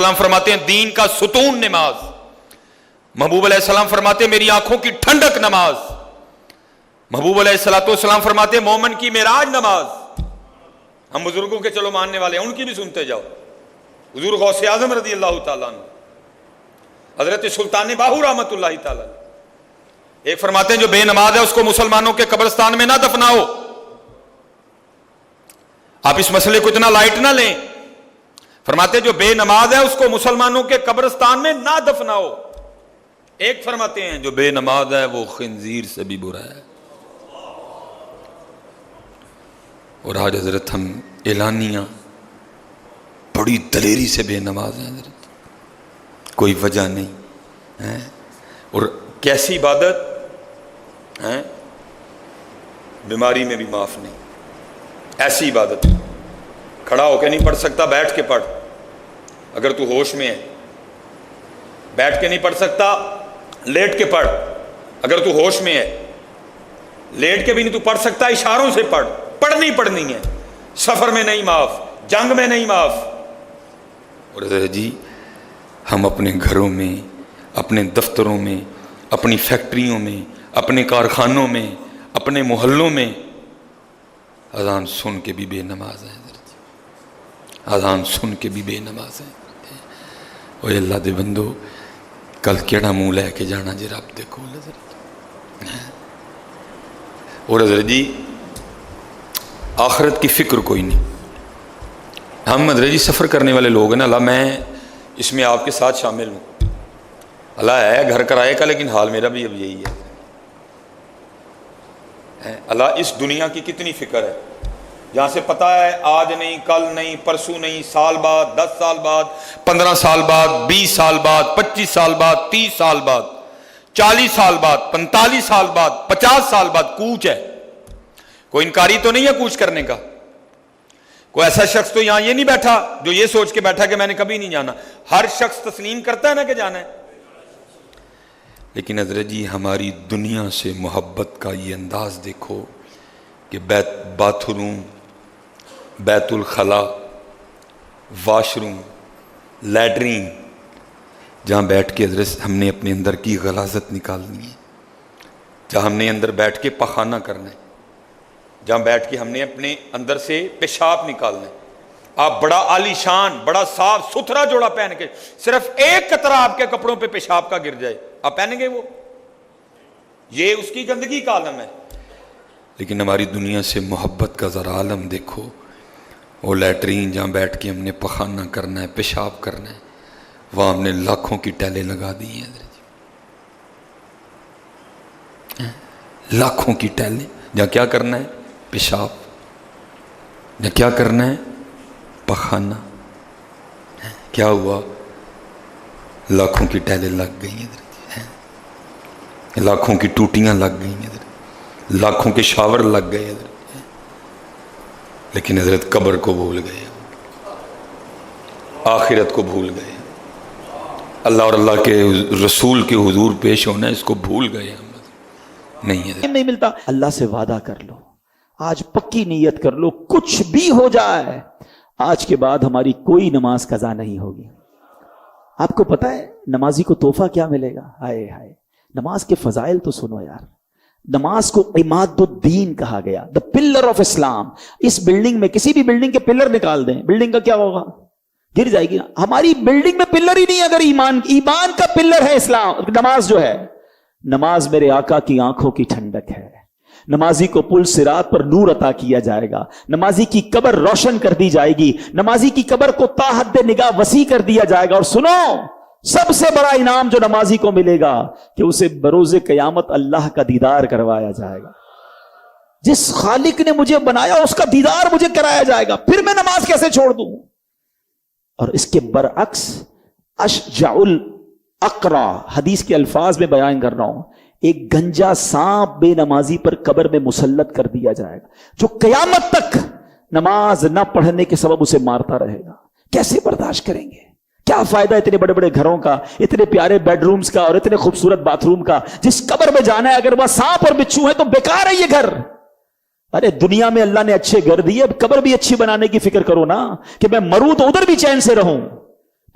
अलैहिस्सलाम फरमाते हैं दीन का सुतून नमाज। महबूब अलैहिस्सलाम फरमाते हैं मेरी आंखों की ठंडक नमाज। महबूब अलैहिस्सलाम फरमाते हैं मोमिन की मेराज नमाज। हम बुजुर्गों के चलो मानने वाले हैं, उनकी भी सुनते जाओ। हुजूर गौसे आजम रज़ी अल्लाह ताला अन्हु, हजरत सुल्तान बाहू रहमतुल्लाहि ताला, एक फरमाते हैं जो बेनमाज है उसको मुसलमानों के कब्रिस्तान में ना दफनाओ। आप इस मसले को इतना लाइट ना लें। फरमाते हैं जो बेनमाज है उसको मुसलमानों के कब्रिस्तान में ना दफनाओ। एक फरमाते हैं जो बेनमाज है वो खिंजीर से भी बुरा है। और आज हजरत हम एलानिया बड़ी दलेरी से बेनमाज हैं हजरत, कोई वजह नहीं है। और कैसी इबादत है, बीमारी में भी माफ नहीं, ऐसी इबादत। खड़ा होकर नहीं पढ़ सकता, बैठ के पढ़ अगर तू होश में है। बैठ के नहीं पढ़ सकता, लेट के पढ़ अगर तू होश में है। लेट के भी नहीं तू पढ़ सकता, इशारों से पढ़। पढ़नी पढ़नी है, सफर में नहीं माफ, जंग में नहीं माफ। और जी हम अपने घरों में, अपने दफ्तरों में, अपनी फैक्ट्रियों में, अपने कारखानों में, अपने मोहल्लों में अजान सुन के भी बेनमाज हैं। अजान सुन के भी बेनमाज हैं। ओए अल्लाह दे बंदो, कल केड़ा मुंह लैके जाना जे रब दे कोल हज़रत। और हज़रत जी आखिरत की फिक्र कोई नहीं। हम हज़रत जी सफ़र करने वाले लोग हैं ना, अल्लाह मैं इसमें आपके साथ शामिल हूँ। अल्लाह है घर कराए का, लेकिन हाल मेरा भी अब यही है। अल्लाह इस दुनिया की कितनी फिक्र है, जहाँ से पता है आज नहीं, कल नहीं, परसों नहीं, साल बाद, 10 साल बाद, 15 साल बाद, 20 साल बाद, 25 साल बाद, 30 साल बाद, 40 साल बाद, 45 साल बाद, 50 साल बाद कूच है। कोई इनकारी तो नहीं है कूच करने का। कोई ऐसा शख्स तो यहां ये नहीं बैठा जो ये सोच के बैठा कि मैंने कभी नहीं जाना। हर शख्स तस्लीम करता है ना कि जाना है। लेकिन हज़रत जी हमारी दुनिया से मोहब्बत का ये अंदाज देखो कि बाथरूम, बैतुल खला, वाशरूम, लैट्रीन, जहाँ बैठ के हज़रत हमने अपने अंदर की गलाजत निकालनी है, जहाँ हमने अंदर बैठ के पखाना करना है, जहाँ बैठ के हमने अपने अंदर से पेशाब निकालना है। आप बड़ा आलीशान, बड़ा साफ सुथरा जोड़ा पहन के, सिर्फ एक कतरा आपके कपड़ों पे पेशाब का गिर जाए, आप पहनेंगे वो? ये उसकी गंदगी का आलम है। लेकिन हमारी दुनिया से मोहब्बत का ज़रा आलम देखो। वो लैट्रीन जहाँ बैठ के हमने पखाना करना है, पेशाब करना है, वहाँ हमने लाखों की टैलें लगा दी हैं। लाखों की टैलें, जहाँ क्या करना है पेशाब, जहाँ क्या करना है पखाना। क्या हुआ? लाखों की टैलें लग गई हैं, लाखों की टूटियाँ लग गई हैं, लाखों के शावर लग गए। लेकिन हजरत कब्र को भूल गए, आखिरत को भूल गए, अल्लाह और अल्लाह के रसूल के हुजूर पेश होना इसको भूल गए। हम नहीं मिलता। अल्लाह से वादा कर लो, आज पक्की नीयत कर लो, कुछ भी हो जाए आज के बाद हमारी कोई नमाज कज़ा नहीं होगी। आपको पता है नमाजी को तोहफा क्या मिलेगा? हाय हाय, नमाज के फजाइल तो सुनो यार। नमाज को इमादुद्दीन कहा गया, द पिलर ऑफ इस्लाम। इस बिल्डिंग में किसी भी बिल्डिंग के पिलर निकाल दें, बिल्डिंग का क्या होगा? गिर जाएगी ना। हमारी बिल्डिंग में पिलर ही नहीं, अगर ईमान का पिलर है इस्लाम, नमाज जो है। नमाज मेरे आका की आंखों की ठंडक है। नमाजी को पुल सिरात पर नूर अता किया जाएगा। नमाजी की कब्र रोशन कर दी जाएगी। नमाजी की कब्र को ताहद्दे निगाह वसी कर दिया जाएगा। और सुनो, सबसे बड़ा इनाम जो नमाजी को मिलेगा कि उसे बरोज़े क़यामत अल्लाह का दीदार करवाया जाएगा। जिस खालिक ने मुझे बनाया उसका दीदार मुझे कराया जाएगा, फिर मैं नमाज कैसे छोड़ दूं? और इसके बरअक्स अशजाउल अकरा, हदीस के अल्फाज में बयान कर रहा हूं, एक गंजा सांप बेनमाजी पर कब्र में मुसल्लत कर दिया जाएगा, जो कयामत तक नमाज न पढ़ने के सबब उसे मारता रहेगा। कैसे बर्दाश्त करेंगे? क्या फायदा इतने बड़े बड़े घरों का, इतने प्यारे बेडरूम्स का और इतने खूबसूरत बाथरूम का? जिस कब्र में जाना है अगर वह सांप और बिच्छू है तो बेकार है ये घर। अरे दुनिया में अल्लाह ने अच्छे घर दिए, अब कब्र भी अच्छी बनाने की फिक्र करो ना, कि मैं मरूं तो उधर भी चैन से रहूं।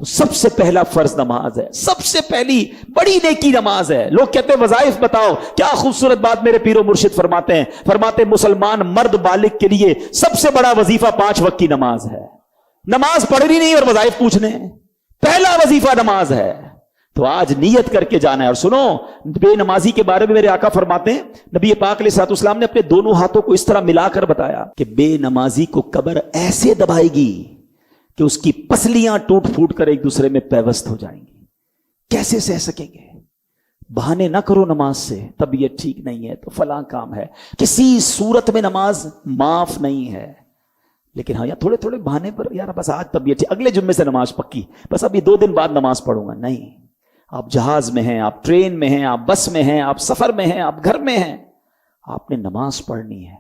تو سب سے پہلا فرض نماز ہے، سب سے پہلی بڑی نیکی نماز ہے۔ لوگ کہتے ہیں وظائف بتاؤ، کیا خوبصورت بات میرے پیر و مرشد فرماتے ہیں، فرماتے مسلمان مرد بالغ کے لیے سب سے بڑا وظیفہ 5 وقت کی نماز ہے۔ نماز پڑھنی نہیں اور وظائف پوچھنے، پہلا وظیفہ نماز ہے۔ تو آج نیت کر کے جانا ہے۔ اور سنو، بے نمازی کے بارے میں میرے آقا فرماتے ہیں، نبی پاک علیہ الصلوۃ والسلام نے اپنے دونوں ہاتھوں کو اس طرح ملا کر بتایا کہ بے نمازی کو قبر ایسے دبائے گی کہ اس کی پسلیاں ٹوٹ پھوٹ کر ایک دوسرے میں پیوست ہو جائیں گی۔ کیسے سہ سکیں گے؟ بہانے نہ کرو نماز سے، طبیعت ٹھیک نہیں ہے تو فلاں کام ہے، کسی صورت میں نماز معاف نہیں ہے۔ لیکن ہاں، یا تھوڑے تھوڑے بہانے پر، یار بس آج طبیعت ٹھیک، اگلے جمعے سے نماز پکی، بس اب یہ 2 دن بعد نماز پڑھوں گا، نہیں۔ آپ جہاز میں ہیں، آپ ٹرین میں ہیں، آپ بس میں ہیں، آپ سفر میں ہیں، آپ گھر میں ہیں، آپ نے نماز پڑھنی ہے۔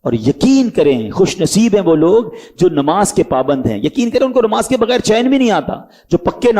اور یقین کریں، خوش نصیب ہیں وہ لوگ جو نماز کے پابند ہیں۔ یقین کریں، ان کو نماز کے بغیر چین بھی نہیں آتا۔ جو پکے